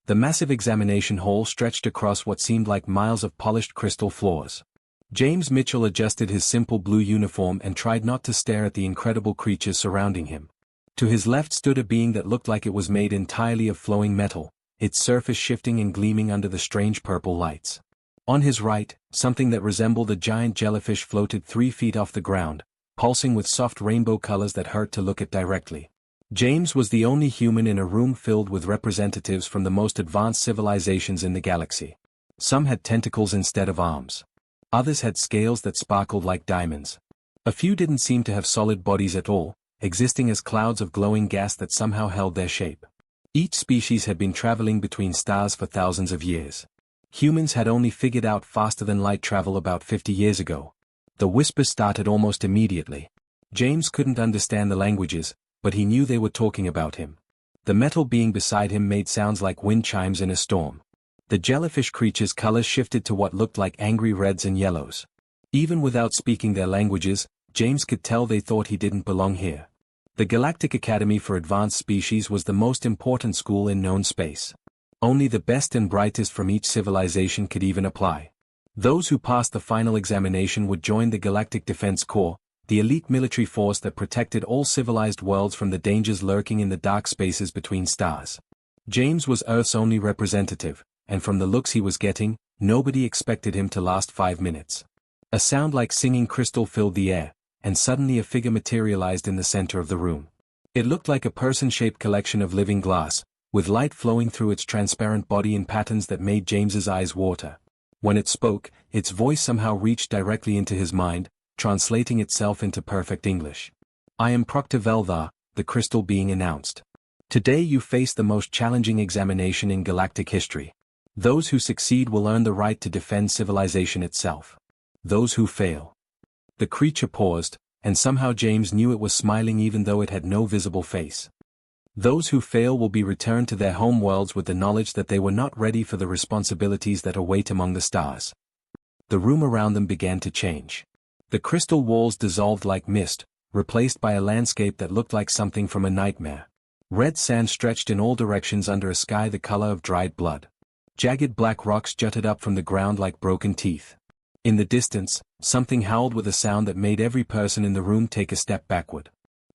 The massive examination hall stretched across what seemed like miles of polished crystal floors. James Mitchell adjusted his simple blue uniform and tried not to stare at the incredible creatures surrounding him. To his left stood a being that looked like it was made entirely of flowing metal, its surface shifting and gleaming under the strange purple lights. On his right, something that resembled a giant jellyfish floated 3 feet off the ground, pulsing with soft rainbow colors that hurt to look at directly. James was the only human in a room filled with representatives from the most advanced civilizations in the galaxy. Some had tentacles instead of arms. Others had scales that sparkled like diamonds. A few didn't seem to have solid bodies at all, existing as clouds of glowing gas that somehow held their shape. Each species had been traveling between stars for thousands of years. Humans had only figured out faster-than-light travel about 50 years ago. The whispers started almost immediately. James couldn't understand the languages, but he knew they were talking about him. The metal being beside him made sounds like wind chimes in a storm. The jellyfish creature's colors shifted to what looked like angry reds and yellows. Even without speaking their languages, James could tell they thought he didn't belong here. The Galactic Academy for Advanced Species was the most important school in known space. Only the best and brightest from each civilization could even apply. Those who passed the final examination would join the Galactic Defense Corps, the elite military force that protected all civilized worlds from the dangers lurking in the dark spaces between stars. James was Earth's only representative, and from the looks he was getting, nobody expected him to last 5 minutes. A sound like singing crystal filled the air, and suddenly a figure materialized in the center of the room. It looked like a person-shaped collection of living glass, with light flowing through its transparent body in patterns that made James's eyes water. When it spoke, its voice somehow reached directly into his mind, translating itself into perfect English. "I am Proctor Veldar," the crystal being announced. "Today you face the most challenging examination in galactic history. Those who succeed will earn the right to defend civilization itself. Those who fail." The creature paused, and somehow James knew it was smiling even though it had no visible face. "Those who fail will be returned to their home worlds with the knowledge that they were not ready for the responsibilities that await among the stars." The room around them began to change. The crystal walls dissolved like mist, replaced by a landscape that looked like something from a nightmare. Red sand stretched in all directions under a sky the color of dried blood. Jagged black rocks jutted up from the ground like broken teeth. In the distance, something howled with a sound that made every person in the room take a step backward.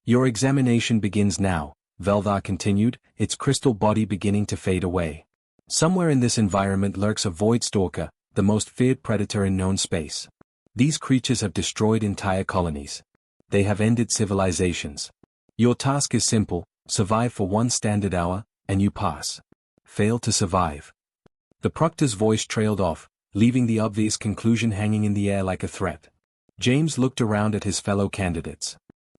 "Your examination begins now," Veldar continued, its crystal body beginning to fade away. "Somewhere in this environment lurks a void stalker, the most feared predator in known space. These creatures have destroyed entire colonies. They have ended civilizations. Your task is simple: survive for 1 standard hour, and you pass. Fail to survive." The proctor's voice trailed off, leaving the obvious conclusion hanging in the air like a threat. James looked around at his fellow candidates.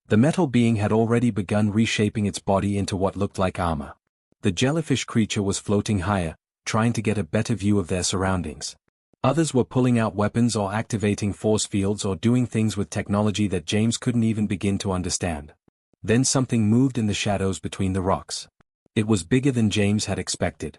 The metal being had already begun reshaping its body into what looked like armor. The jellyfish creature was floating higher, trying to get a better view of their surroundings. Others were pulling out weapons or activating force fields or doing things with technology that James couldn't even begin to understand. Then something moved in the shadows between the rocks. It was bigger than James had expected.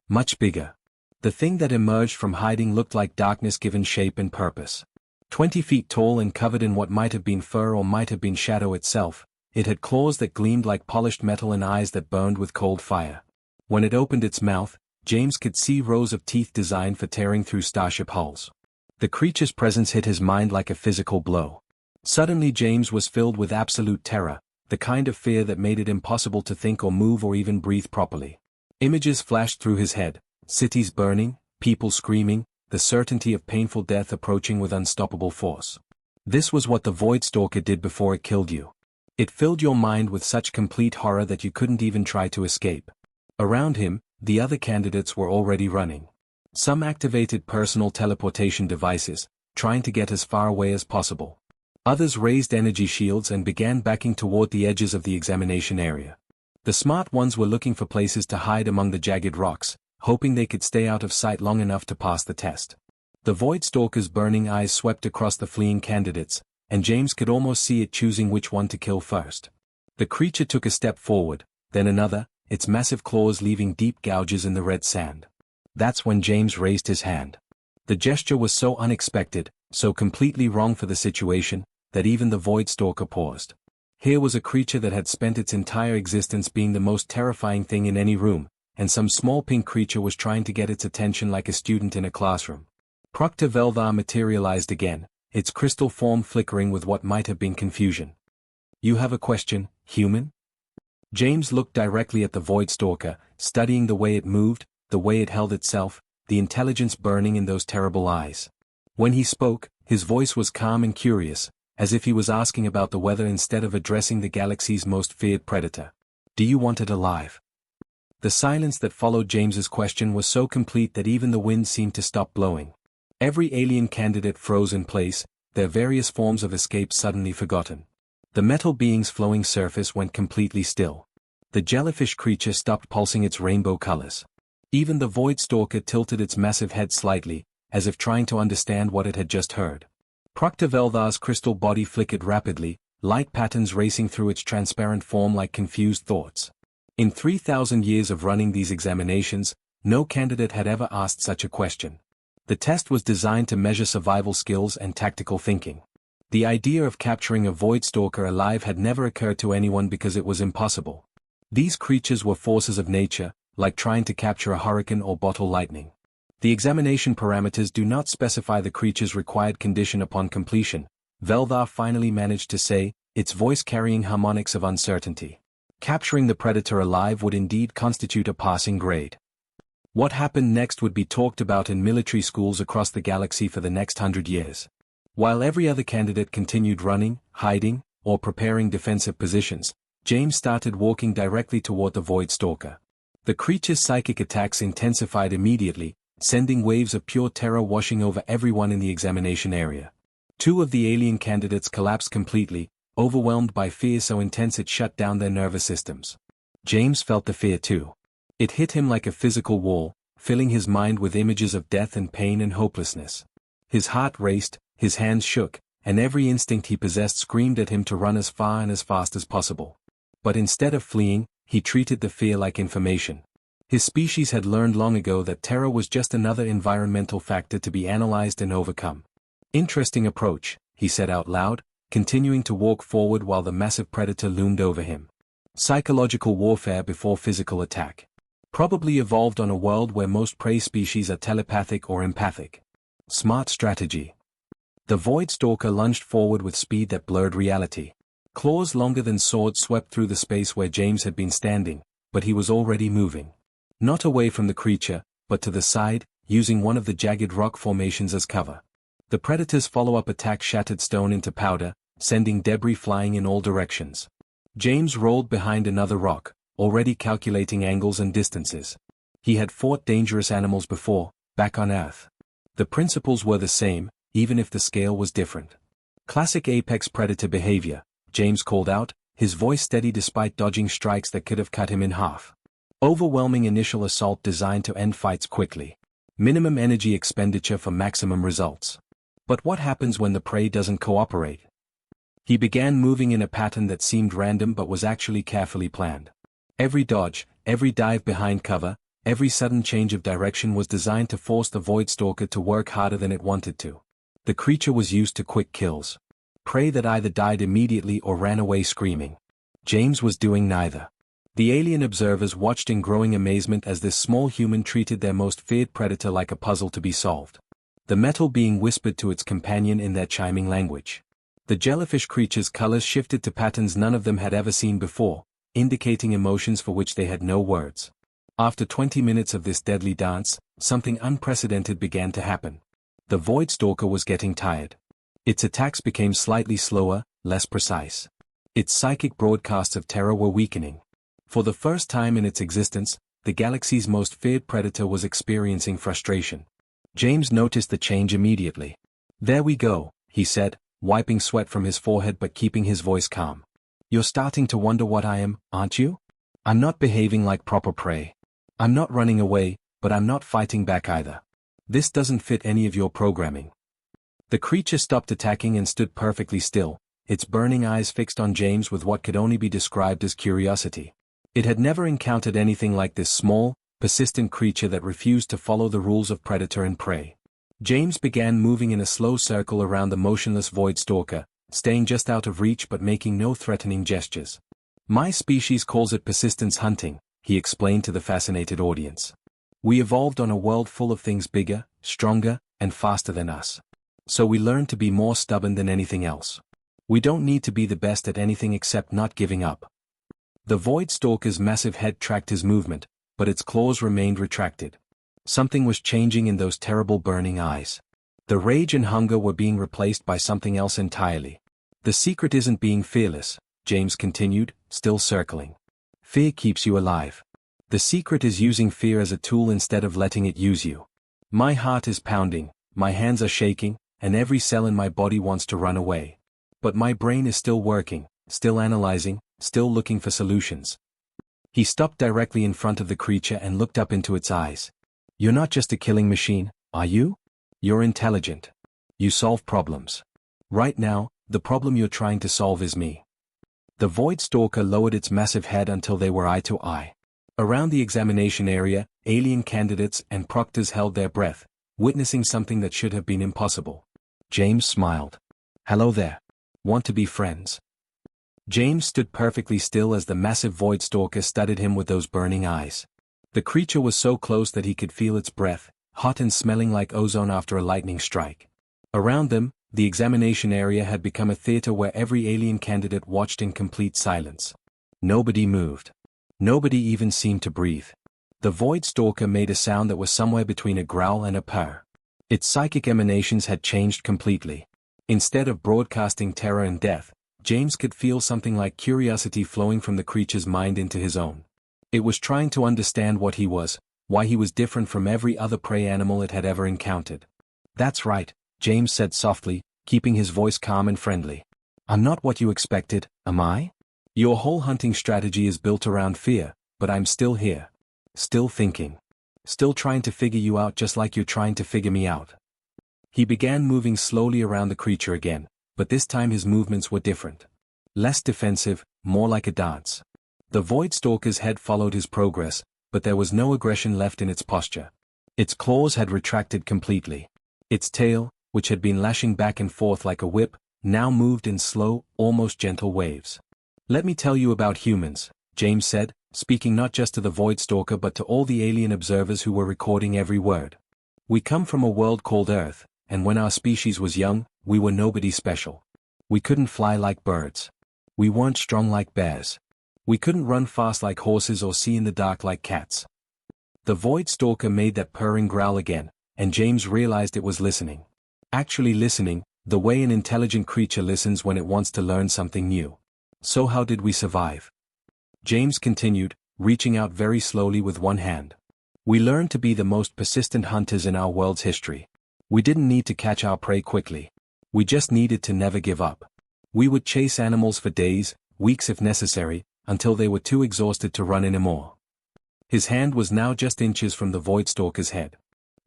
Much bigger. The thing that emerged from hiding looked like darkness given shape and purpose. 20 feet tall and covered in what might have been fur or might have been shadow itself, it had claws that gleamed like polished metal and eyes that burned with cold fire. When it opened its mouth, James could see rows of teeth designed for tearing through starship hulls. The creature's presence hit his mind like a physical blow. Suddenly James was filled with absolute terror, the kind of fear that made it impossible to think or move or even breathe properly. Images flashed through his head: cities burning, people screaming, the certainty of painful death approaching with unstoppable force. This was what the Void Stalker did before it killed you. It filled your mind with such complete horror that you couldn't even try to escape. Around him, the other candidates were already running. Some activated personal teleportation devices, trying to get as far away as possible. Others raised energy shields and began backing toward the edges of the examination area. The smart ones were looking for places to hide among the jagged rocks, hoping they could stay out of sight long enough to pass the test. The Void Stalker's burning eyes swept across the fleeing candidates, and James could almost see it choosing which one to kill first. The creature took a step forward, then another, its massive claws leaving deep gouges in the red sand. That's when James raised his hand. The gesture was so unexpected, so completely wrong for the situation, that even the Void Stalker paused. Here was a creature that had spent its entire existence being the most terrifying thing in any room, and some small pink creature was trying to get its attention like a student in a classroom. Proctor Veldar materialized again, its crystal form flickering with what might have been confusion. "You have a question, human?" James looked directly at the Void Stalker, studying the way it moved, the way it held itself, the intelligence burning in those terrible eyes. When he spoke, his voice was calm and curious, as if he was asking about the weather instead of addressing the galaxy's most feared predator. "Do you want it alive?" The silence that followed James's question was so complete that even the wind seemed to stop blowing. Every alien candidate froze in place, their various forms of escape suddenly forgotten. The metal being's flowing surface went completely still. The jellyfish creature stopped pulsing its rainbow colors. Even the Void Stalker tilted its massive head slightly, as if trying to understand what it had just heard. Proctor Veldar's crystal body flickered rapidly, light patterns racing through its transparent form like confused thoughts. In 3,000 years of running these examinations, no candidate had ever asked such a question. The test was designed to measure survival skills and tactical thinking. The idea of capturing a Void Stalker alive had never occurred to anyone because it was impossible. These creatures were forces of nature, like trying to capture a hurricane or bottle lightning. The examination parameters do not specify the creature's required condition upon completion, Veldar finally managed to say, its voice carrying harmonics of uncertainty. Capturing the predator alive would indeed constitute a passing grade. What happened next would be talked about in military schools across the galaxy for the next 100 years. While every other candidate continued running, hiding, or preparing defensive positions, James started walking directly toward the Void Stalker. The creature's psychic attacks intensified immediately, sending waves of pure terror washing over everyone in the examination area. Two of the alien candidates collapsed completely, overwhelmed by fear so intense it shut down their nervous systems. James felt the fear too. It hit him like a physical wall, filling his mind with images of death and pain and hopelessness. His heart raced, his hands shook, and every instinct he possessed screamed at him to run as far and as fast as possible. But instead of fleeing, he treated the fear like information. His species had learned long ago that terror was just another environmental factor to be analyzed and overcome. "Interesting approach," he said out loud, continuing to walk forward while the massive predator loomed over him. "Psychological warfare before physical attack. Probably evolved on a world where most prey species are telepathic or empathic. Smart strategy." The Void Stalker lunged forward with speed that blurred reality. Claws longer than swords swept through the space where James had been standing, but he was already moving. Not away from the creature, but to the side, using one of the jagged rock formations as cover. The predator's follow-up attack shattered stone into powder, sending debris flying in all directions. James rolled behind another rock, already calculating angles and distances. He had fought dangerous animals before, back on Earth. The principles were the same, even if the scale was different. "Classic apex predator behavior," James called out, his voice steady despite dodging strikes that could have cut him in half. "Overwhelming initial assault designed to end fights quickly. Minimum energy expenditure for maximum results. But what happens when the prey doesn't cooperate?" He began moving in a pattern that seemed random but was actually carefully planned. Every dodge, every dive behind cover, every sudden change of direction was designed to force the Void Stalker to work harder than it wanted to. The creature was used to quick kills. Prey that either died immediately or ran away screaming. James was doing neither. The alien observers watched in growing amazement as this small human treated their most feared predator like a puzzle to be solved. The metal being whispered to its companion in their chiming language. The jellyfish creature's colors shifted to patterns none of them had ever seen before, indicating emotions for which they had no words. After 20 minutes of this deadly dance, something unprecedented began to happen. The Void Stalker was getting tired. Its attacks became slightly slower, less precise. Its psychic broadcasts of terror were weakening. For the first time in its existence, the galaxy's most feared predator was experiencing frustration. James noticed the change immediately. "There we go," he said, wiping sweat from his forehead but keeping his voice calm. "You're starting to wonder what I am, aren't you? I'm not behaving like proper prey. I'm not running away, but I'm not fighting back either. This doesn't fit any of your programming." The creature stopped attacking and stood perfectly still, its burning eyes fixed on James with what could only be described as curiosity. It had never encountered anything like this small, persistent creature that refused to follow the rules of predator and prey. James began moving in a slow circle around the motionless Void Stalker, staying just out of reach but making no threatening gestures. "My species calls it persistence hunting," he explained to the fascinated audience. We evolved on a world full of things bigger, stronger, and faster than us. So we learned to be more stubborn than anything else. We don't need to be the best at anything except not giving up. The Void Stalker's massive head tracked his movement, but its claws remained retracted. Something was changing in those terrible burning eyes. The rage and hunger were being replaced by something else entirely. The secret isn't being fearless, James continued, still circling. Fear keeps you alive. The secret is using fear as a tool instead of letting it use you. My heart is pounding, my hands are shaking, and every cell in my body wants to run away. But my brain is still working, still analyzing, still looking for solutions. He stopped directly in front of the creature and looked up into its eyes. You're not just a killing machine, are you? You're intelligent. You solve problems. Right now, the problem you're trying to solve is me. The Void Stalker lowered its massive head until they were eye to eye. Around the examination area, alien candidates and proctors held their breath, witnessing something that should have been impossible. James smiled. Hello there. Want to be friends? James stood perfectly still as the massive Void Stalker studied him with those burning eyes. The creature was so close that he could feel its breath, hot and smelling like ozone after a lightning strike. Around them, the examination area had become a theater where every alien candidate watched in complete silence. Nobody moved. Nobody even seemed to breathe. The Void Stalker made a sound that was somewhere between a growl and a purr. Its psychic emanations had changed completely. Instead of broadcasting terror and death, James could feel something like curiosity flowing from the creature's mind into his own. It was trying to understand what he was, why he was different from every other prey animal it had ever encountered. That's right, James said softly, keeping his voice calm and friendly. I'm not what you expected, am I? Your whole hunting strategy is built around fear, but I'm still here. Still thinking. Still trying to figure you out just like you're trying to figure me out. He began moving slowly around the creature again, but this time his movements were different. Less defensive, more like a dance. The Void Stalker's head followed his progress, but there was no aggression left in its posture. Its claws had retracted completely. Its tail, which had been lashing back and forth like a whip, now moved in slow, almost gentle waves. Let me tell you about humans, James said, speaking not just to the Void Stalker but to all the alien observers who were recording every word. We come from a world called Earth, and when our species was young, we were nobody special. We couldn't fly like birds. We weren't strong like bears. We couldn't run fast like horses or see in the dark like cats. The Void Stalker made that purring growl again, and James realized it was listening. Actually listening, the way an intelligent creature listens when it wants to learn something new. So how did we survive? James continued, reaching out very slowly with one hand. We learned to be the most persistent hunters in our world's history. We didn't need to catch our prey quickly. We just needed to never give up. We would chase animals for days, weeks if necessary, until they were too exhausted to run anymore. His hand was now just inches from the Void Stalker's head.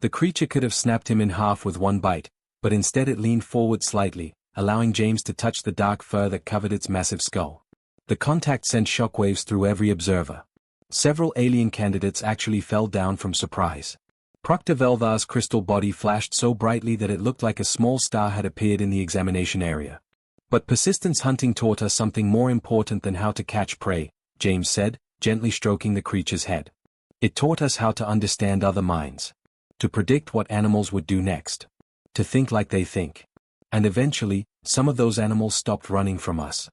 The creature could have snapped him in half with one bite, but instead it leaned forward slightly, allowing James to touch the dark fur that covered its massive skull. The contact sent shockwaves through every observer. Several alien candidates actually fell down from surprise. Proctor Velvar's crystal body flashed so brightly that it looked like a small star had appeared in the examination area. But persistence hunting taught us something more important than how to catch prey, James said, gently stroking the creature's head. It taught us how to understand other minds. To predict what animals would do next. To think like they think. And eventually, some of those animals stopped running from us.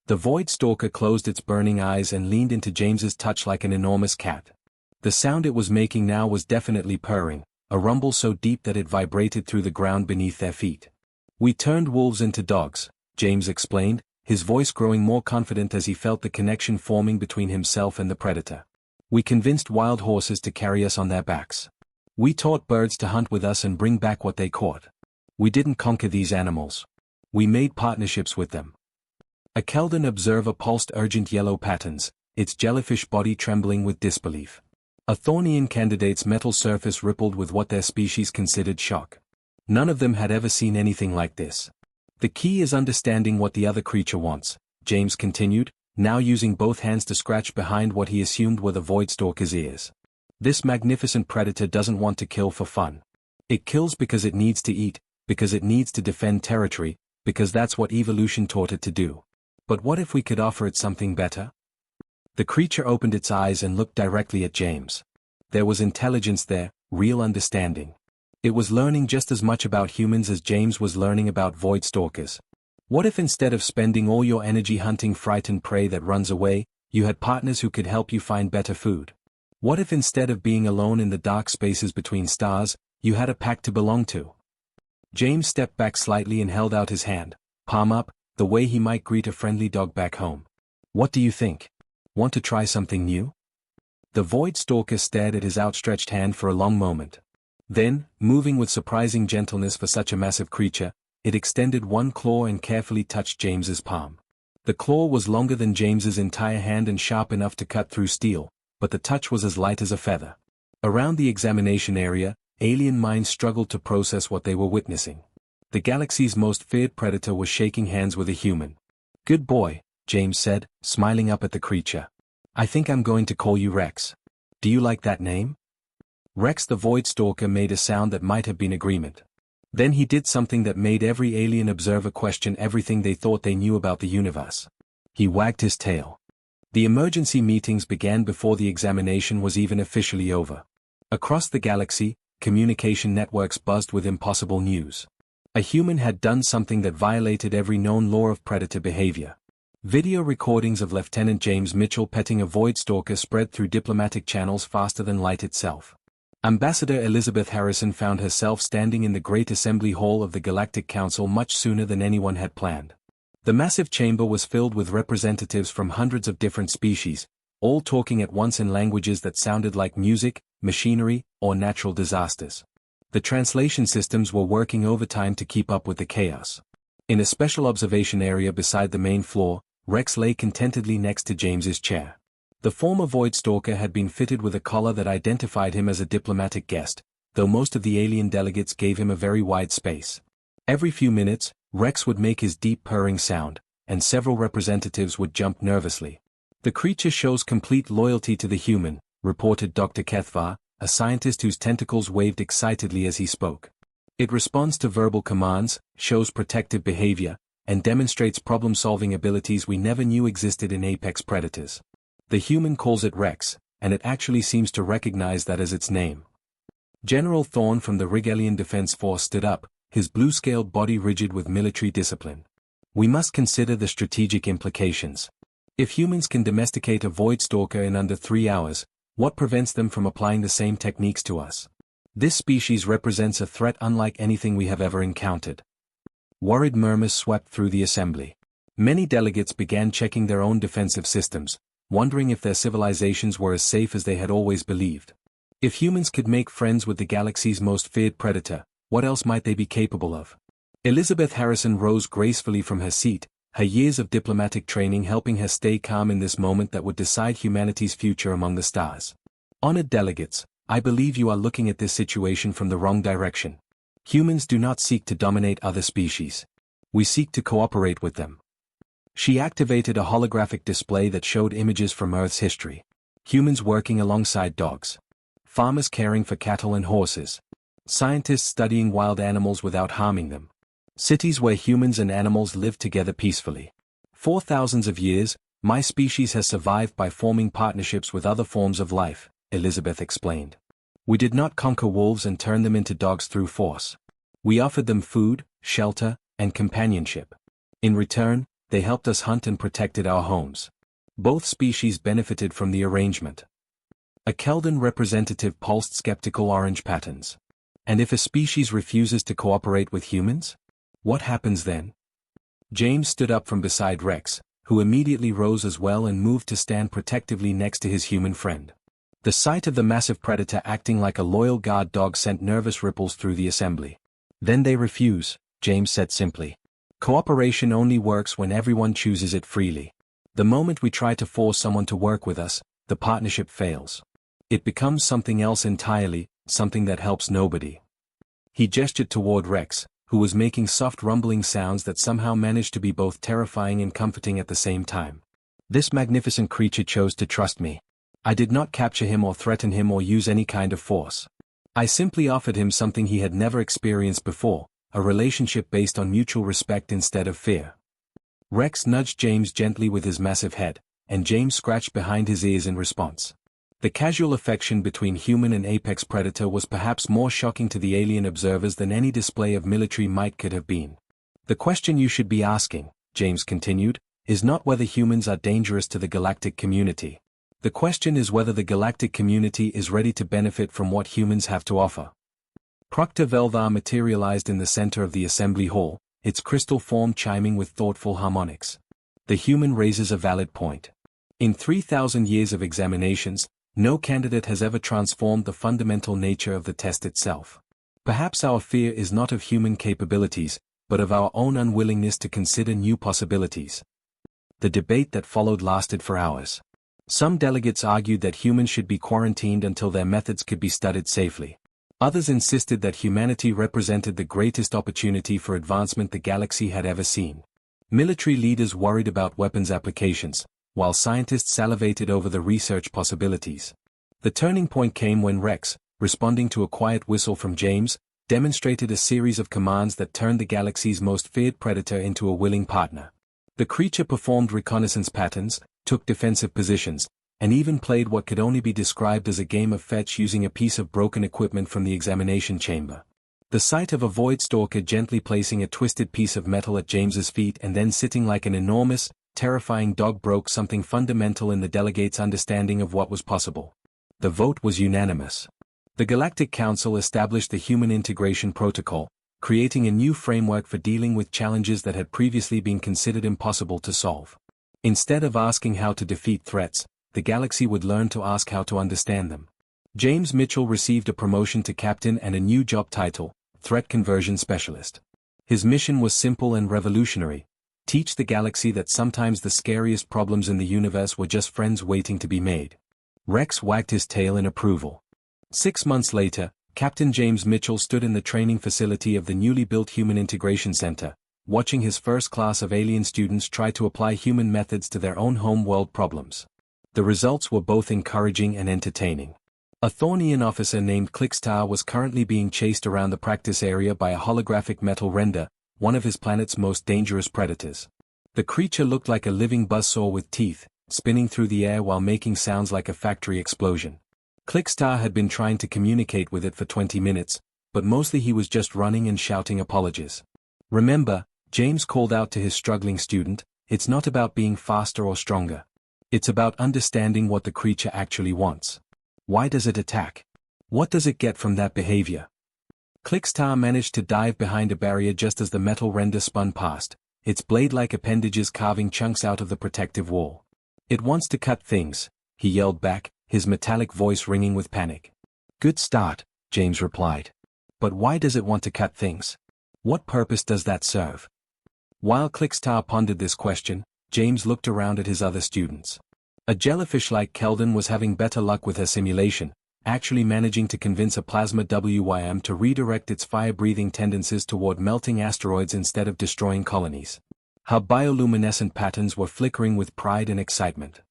The Void Stalker closed its burning eyes and leaned into James's touch like an enormous cat. The sound it was making now was definitely purring, a rumble so deep that it vibrated through the ground beneath their feet. We turned wolves into dogs, James explained, his voice growing more confident as he felt the connection forming between himself and the predator. We convinced wild horses to carry us on their backs. We taught birds to hunt with us and bring back what they caught. We didn't conquer these animals. We made partnerships with them. A Keldan observer pulsed urgent yellow patterns, its jellyfish body trembling with disbelief. A Thornian candidate's metal surface rippled with what their species considered shock. None of them had ever seen anything like this. The key is understanding what the other creature wants, James continued, now using both hands to scratch behind what he assumed were the Void Stalker's ears. This magnificent predator doesn't want to kill for fun. It kills because it needs to eat, because it needs to defend territory, because that's what evolution taught it to do. But what if we could offer it something better? The creature opened its eyes and looked directly at James. There was intelligence there, real understanding. It was learning just as much about humans as James was learning about void stalkers. What if instead of spending all your energy hunting frightened prey that runs away, you had partners who could help you find better food? What if instead of being alone in the dark spaces between stars, you had a pack to belong to? James stepped back slightly and held out his hand, palm up, the way he might greet a friendly dog back home. What do you think? Want to try something new? The void stalker stared at his outstretched hand for a long moment. Then, moving with surprising gentleness for such a massive creature, it extended one claw and carefully touched James's palm. The claw was longer than James's entire hand and sharp enough to cut through steel, but the touch was as light as a feather. Around the examination area, alien minds struggled to process what they were witnessing. The galaxy's most feared predator was shaking hands with a human. "Good boy," James said, smiling up at the creature. "I think I'm going to call you Rex. Do you like that name?" Rex the Void Stalker made a sound that might have been agreement. Then he did something that made every alien observer question everything they thought they knew about the universe. He wagged his tail. The emergency meetings began before the examination was even officially over. Across the galaxy, communication networks buzzed with impossible news. A human had done something that violated every known law of predator behavior. Video recordings of Lieutenant James Mitchell petting a void stalker spread through diplomatic channels faster than light itself. Ambassador Elizabeth Harrison found herself standing in the Great Assembly Hall of the Galactic Council much sooner than anyone had planned. The massive chamber was filled with representatives from hundreds of different species, all talking at once in languages that sounded like music, machinery, or natural disasters. The translation systems were working overtime to keep up with the chaos. In a special observation area beside the main floor, Rex lay contentedly next to James's chair. The former Void Stalker had been fitted with a collar that identified him as a diplomatic guest, though most of the alien delegates gave him a very wide space. Every few minutes, Rex would make his deep purring sound, and several representatives would jump nervously. "The creature shows complete loyalty to the human," reported Dr. Kethvar, a scientist whose tentacles waved excitedly as he spoke. "It responds to verbal commands, shows protective behavior, and demonstrates problem-solving abilities we never knew existed in apex predators. The human calls it Rex, and it actually seems to recognize that as its name." General Thorne from the Rigelian Defense Force stood up, his blue-scaled body rigid with military discipline. "We must consider the strategic implications. If humans can domesticate a void stalker in under 3 hours, what prevents them from applying the same techniques to us? This species represents a threat unlike anything we have ever encountered." Worried murmurs swept through the assembly. Many delegates began checking their own defensive systems, wondering if their civilizations were as safe as they had always believed. If humans could make friends with the galaxy's most feared predator, what else might they be capable of? Elizabeth Harrison rose gracefully from her seat, her years of diplomatic training helping her stay calm in this moment that would decide humanity's future among the stars. "Honored delegates, I believe you are looking at this situation from the wrong direction. Humans do not seek to dominate other species. We seek to cooperate with them." She activated a holographic display that showed images from Earth's history. Humans working alongside dogs. Farmers caring for cattle and horses. Scientists studying wild animals without harming them. Cities where humans and animals live together peacefully. "For thousands of years, my species has survived by forming partnerships with other forms of life," Elizabeth explained. "We did not conquer wolves and turn them into dogs through force. We offered them food, shelter, and companionship. In return, they helped us hunt and protected our homes. Both species benefited from the arrangement." A Keldan representative pulsed skeptical orange patterns. "And if a species refuses to cooperate with humans? What happens then?" James stood up from beside Rex, who immediately rose as well and moved to stand protectively next to his human friend. The sight of the massive predator acting like a loyal guard dog sent nervous ripples through the assembly. "Then they refuse," James said simply. "Cooperation only works when everyone chooses it freely. The moment we try to force someone to work with us, the partnership fails. It becomes something else entirely, something that helps nobody." He gestured toward Rex, who was making soft rumbling sounds that somehow managed to be both terrifying and comforting at the same time. "This magnificent creature chose to trust me. I did not capture him or threaten him or use any kind of force. I simply offered him something he had never experienced before, a relationship based on mutual respect instead of fear." Rex nudged James gently with his massive head, and James scratched behind his ears in response. The casual affection between human and apex predator was perhaps more shocking to the alien observers than any display of military might could have been. The question you should be asking, James continued, is not whether humans are dangerous to the galactic community. The question is whether the galactic community is ready to benefit from what humans have to offer. Proctor Velvar materialized in the center of the assembly hall, its crystal form chiming with thoughtful harmonics. The human raises a valid point. In 3,000 years of examinations, no candidate has ever transformed the fundamental nature of the test itself. Perhaps our fear is not of human capabilities, but of our own unwillingness to consider new possibilities. The debate that followed lasted for hours. Some delegates argued that humans should be quarantined until their methods could be studied safely. Others insisted that humanity represented the greatest opportunity for advancement the galaxy had ever seen. Military leaders worried about weapons applications, while scientists salivated over the research possibilities. The turning point came when Rex, responding to a quiet whistle from James, demonstrated a series of commands that turned the galaxy's most feared predator into a willing partner. The creature performed reconnaissance patterns, took defensive positions, and even played what could only be described as a game of fetch using a piece of broken equipment from the examination chamber. The sight of a void stalker gently placing a twisted piece of metal at James's feet and then sitting like an enormous, terrifying dog broke something fundamental in the delegates' understanding of what was possible. The vote was unanimous. The Galactic Council established the Human Integration Protocol, creating a new framework for dealing with challenges that had previously been considered impossible to solve. Instead of asking how to defeat threats, the galaxy would learn to ask how to understand them. James Mitchell received a promotion to captain and a new job title, Threat Conversion Specialist. His mission was simple and revolutionary: teach the galaxy that sometimes the scariest problems in the universe were just friends waiting to be made. Rex wagged his tail in approval. 6 months later, Captain James Mitchell stood in the training facility of the newly built Human Integration Center, watching his first class of alien students try to apply human methods to their own home-world problems. The results were both encouraging and entertaining. A Thornian officer named Clickstar was currently being chased around the practice area by a holographic metal render, one of his planet's most dangerous predators. The creature looked like a living buzzsaw with teeth, spinning through the air while making sounds like a factory explosion. Clickstar had been trying to communicate with it for 20 minutes, but mostly he was just running and shouting apologies. Remember, James called out to his struggling student, it's not about being faster or stronger. It's about understanding what the creature actually wants. Why does it attack? What does it get from that behavior? Clickstar managed to dive behind a barrier just as the metal render spun past, its blade-like appendages carving chunks out of the protective wall. It wants to cut things, he yelled back, his metallic voice ringing with panic. Good start, James replied. But why does it want to cut things? What purpose does that serve? While Clickstar pondered this question, James looked around at his other students. A jellyfish like Keldon was having better luck with her simulation, actually managing to convince a plasma WYM to redirect its fire-breathing tendencies toward melting asteroids instead of destroying colonies. Her bioluminescent patterns were flickering with pride and excitement.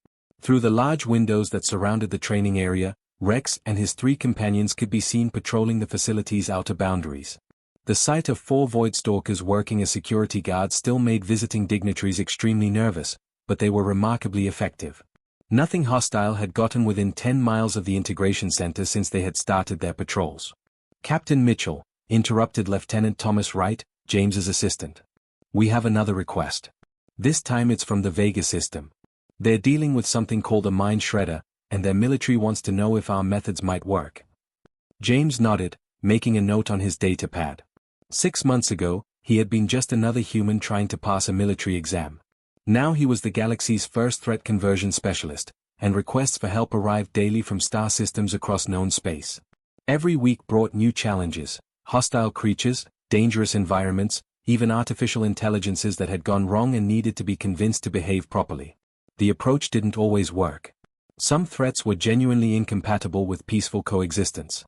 Through the large windows that surrounded the training area, Rex and his 3 companions could be seen patrolling the facility's outer boundaries. The sight of 4 void stalkers working as security guards still made visiting dignitaries extremely nervous, but they were remarkably effective. Nothing hostile had gotten within 10 miles of the integration center since they had started their patrols. Captain Mitchell, interrupted Lieutenant Thomas Wright, James's assistant. We have another request. This time it's from the Vega system. They're dealing with something called a mind shredder, and their military wants to know if our methods might work. James nodded, making a note on his data pad. 6 months ago, he had been just another human trying to pass a military exam. Now he was the galaxy's first threat conversion specialist, and requests for help arrived daily from star systems across known space. Every week brought new challenges: hostile creatures, dangerous environments, even artificial intelligences that had gone wrong and needed to be convinced to behave properly. The approach didn't always work. Some threats were genuinely incompatible with peaceful coexistence.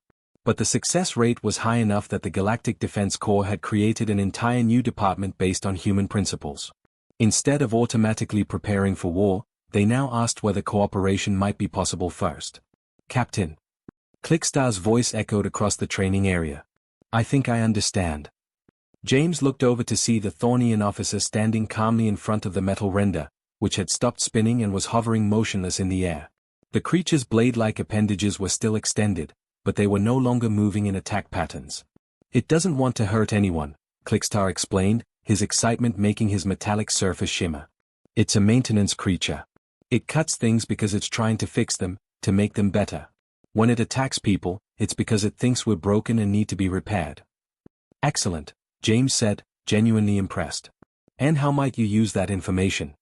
But the success rate was high enough that the Galactic Defense Corps had created an entire new department based on human principles. Instead of automatically preparing for war, they now asked whether cooperation might be possible first. Captain. Clickstar's voice echoed across the training area. I think I understand. James looked over to see the Thornian officer standing calmly in front of the metal render, which had stopped spinning and was hovering motionless in the air. The creature's blade-like appendages were still extended, but they were no longer moving in attack patterns. "It doesn't want to hurt anyone," Clickstar explained, his excitement making his metallic surface shimmer. "It's a maintenance creature. It cuts things because it's trying to fix them, to make them better. When it attacks people, it's because it thinks we're broken and need to be repaired." "Excellent," James said, genuinely impressed. "And how might you use that information?"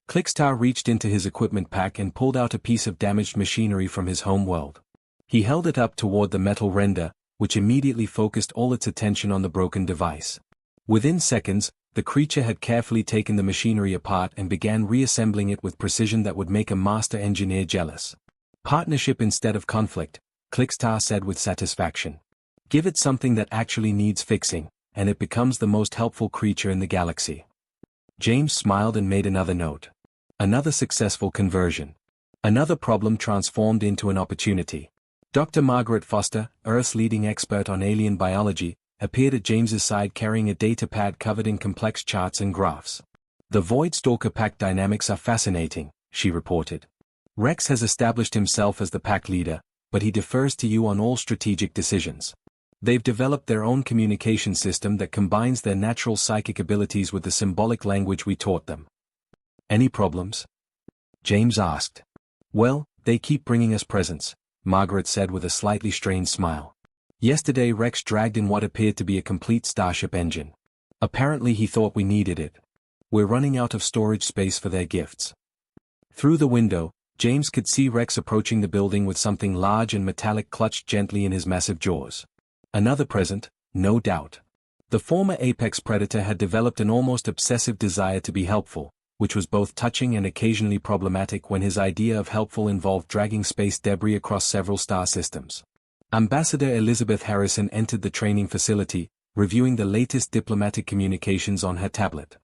Clickstar reached into his equipment pack and pulled out a piece of damaged machinery from his home world. He held it up toward the metal render, which immediately focused all its attention on the broken device. Within seconds, the creature had carefully taken the machinery apart and began reassembling it with precision that would make a master engineer jealous. "Partnership instead of conflict," Clickstar said with satisfaction. "Give it something that actually needs fixing, and it becomes the most helpful creature in the galaxy." James smiled and made another note. Another successful conversion. Another problem transformed into an opportunity. Dr. Margaret Foster, Earth's leading expert on alien biology, appeared at James's side carrying a data pad covered in complex charts and graphs. "The Void Stalker pack dynamics are fascinating," she reported. "Rex has established himself as the pack leader, but he defers to you on all strategic decisions. They've developed their own communication system that combines their natural psychic abilities with the symbolic language we taught them." "Any problems?" James asked. "Well, they keep bringing us presents," Margaret said with a slightly strained smile. "Yesterday Rex dragged in what appeared to be a complete starship engine. Apparently he thought we needed it. We're running out of storage space for their gifts." Through the window, James could see Rex approaching the building with something large and metallic clutched gently in his massive jaws. Another present, no doubt. The former apex predator had developed an almost obsessive desire to be helpful, which was both touching and occasionally problematic when his idea of helpful involved dragging space debris across several star systems. Ambassador Elizabeth Harrison entered the training facility, reviewing the latest diplomatic communications on her tablet.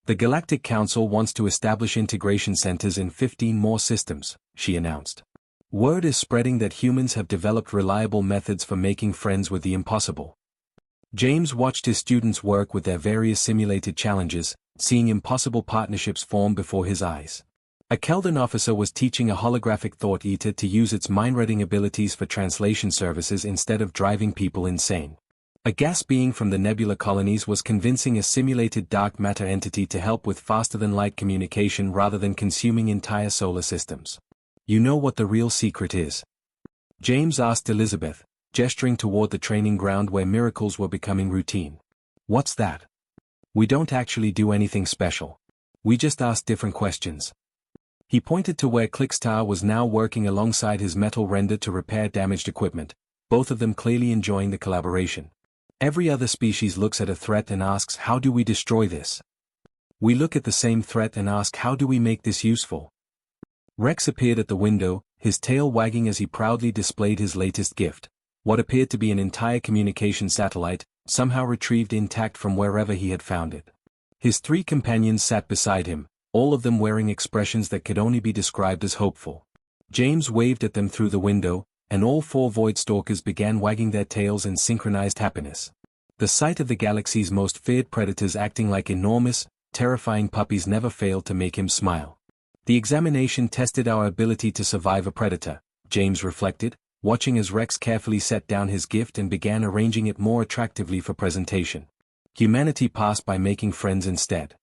"The Galactic Council wants to establish integration centers in 15 more systems," she announced. "Word is spreading that humans have developed reliable methods for making friends with the impossible." James watched his students work with their various simulated challenges, seeing impossible partnerships form before his eyes. A Keldan officer was teaching a holographic thought eater to use its mind-reading abilities for translation services instead of driving people insane. A gas being from the nebula colonies was convincing a simulated dark matter entity to help with faster-than-light communication rather than consuming entire solar systems. "You know what the real secret is?" James asked Elizabeth, gesturing toward the training ground where miracles were becoming routine. "What's that?" "We don't actually do anything special. We just ask different questions." He pointed to where Clickstar was now working alongside his metal render to repair damaged equipment, both of them clearly enjoying the collaboration. "Every other species looks at a threat and asks, how do we destroy this? We look at the same threat and ask, how do we make this useful?" Rex appeared at the window, his tail wagging as he proudly displayed his latest gift, what appeared to be an entire communication satellite, somehow retrieved intact from wherever he had found it. His 3 companions sat beside him, all of them wearing expressions that could only be described as hopeful. James waved at them through the window, and all 4 Void Stalkers began wagging their tails in synchronized happiness. The sight of the galaxy's most feared predators acting like enormous, terrifying puppies never failed to make him smile. The examination tested our ability to survive a predator, James reflected, watching as Rex carefully set down his gift and began arranging it more attractively for presentation. Humanity passed by making friends instead.